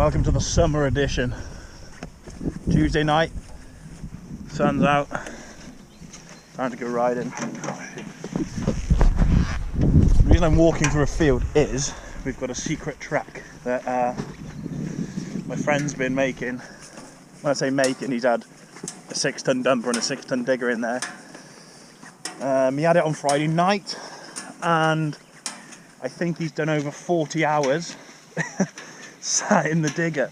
Welcome to the summer edition. Tuesday night, sun's out, time to go riding. The reason I'm walking through a field is we've got a secret track that my friend's been making. When I say making, he's had a 6-ton dumper and a 6-ton digger in there. He had it on Friday night, and I think he's done over 40 hours sat in the digger.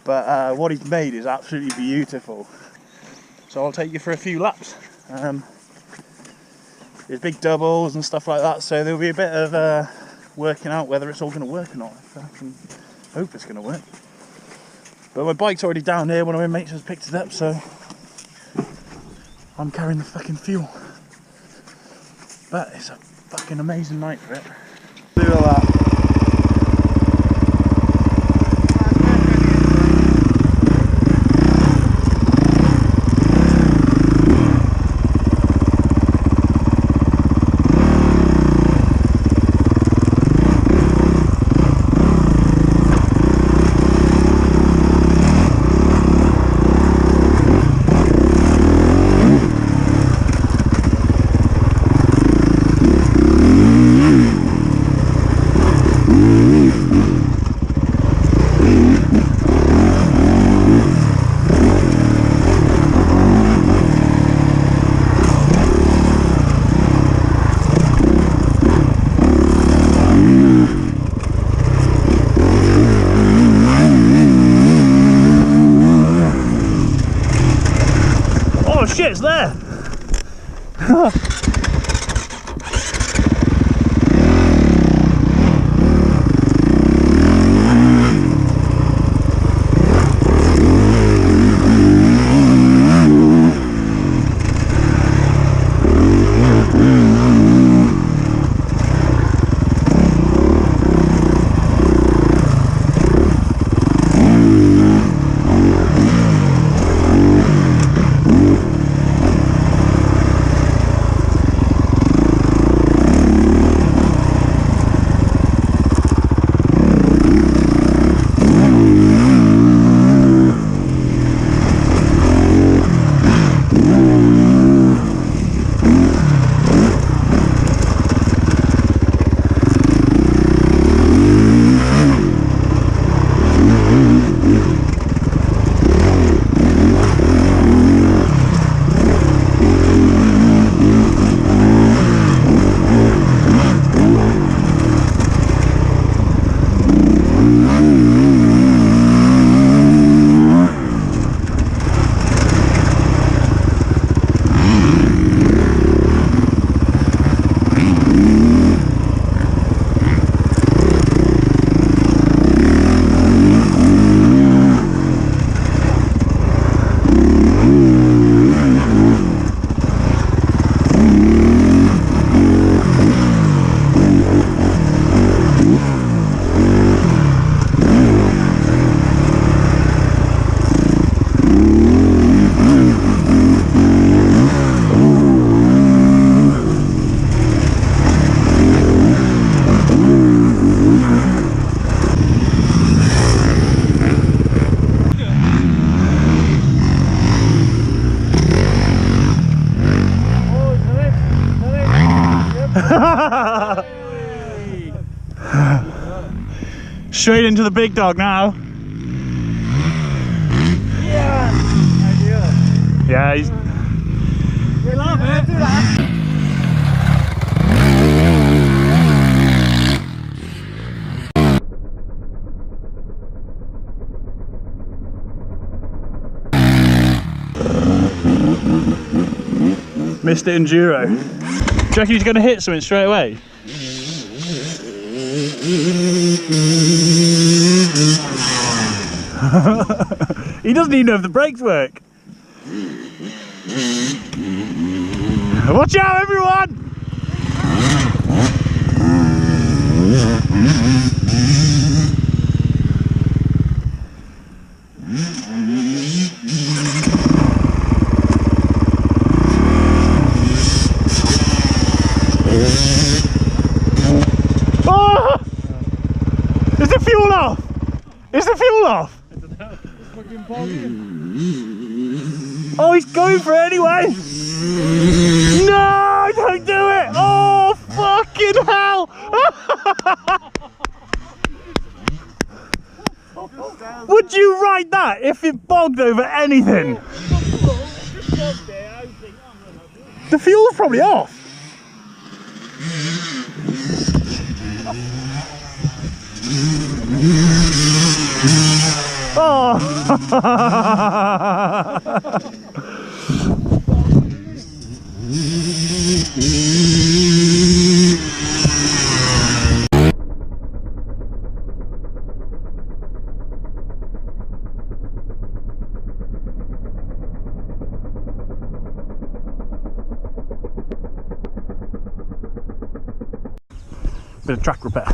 But what he's made is absolutely beautiful. So I'll take you for a few laps. There's big doubles and stuff like that, so there'll be a bit of working out whether it's all going to work or not. I can hope it's going to work. But my bike's already down here, one of my mates has picked it up, so I'm carrying the fucking fuel. But it's a fucking amazing night for it. Look at that. Shit, it's there! Straight into the big dog now. Yeah, ideal. Yeah, he's. We love it. Do that. Mr. Enduro. Do you reckon he's going to hit something straight away? He doesn't even know if the brakes work. Watch out, everyone! Oh! Is the fuel off? Is the fuel off? I don't know. It's fucking bogging. Oh, he's going for it anyway! No, don't do it! Oh, fucking hell! Would you ride that if it bogged over anything? The fuel's probably off. Oh! Bit of track repair.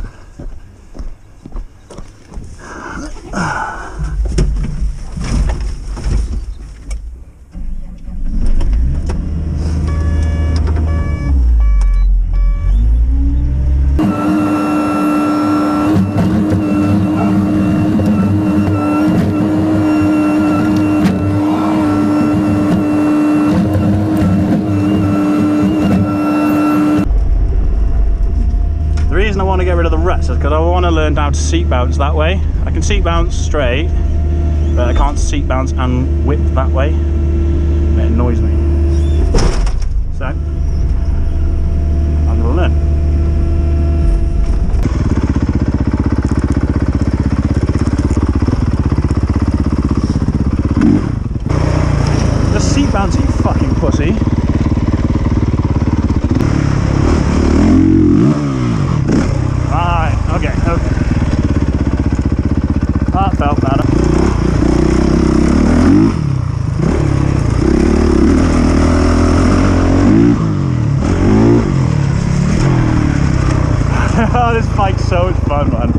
I want to get rid of the ruts because I want to learn how to seat bounce that way. I can seat bounce straight, but I can't seat bounce and whip that way. It annoys me. So I'm going to learn. Just seat bounce, you fucking pussy. Okay. That felt better. Oh, this bike's so much fun, man.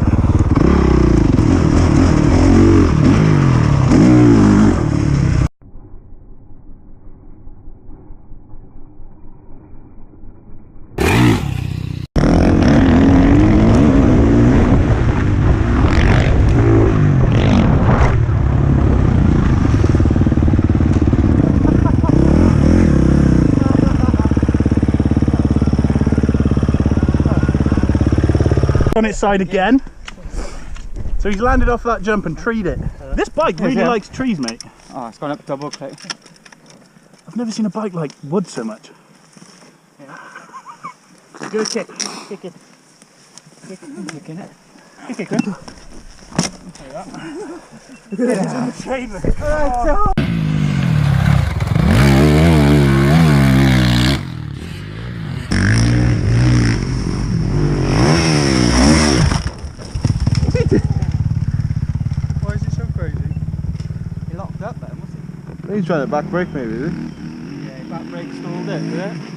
On its side again. So he's landed off that jump and treed it. This bike really likes trees, mate. Oh, it's gone up double click. I've never seen a bike like wood so much. Yeah. Good kick. Kick it. Kick in it. Kick it, good. It's on the train. He's trying to back brake maybe, is he? Yeah, back brake stalled it, did it?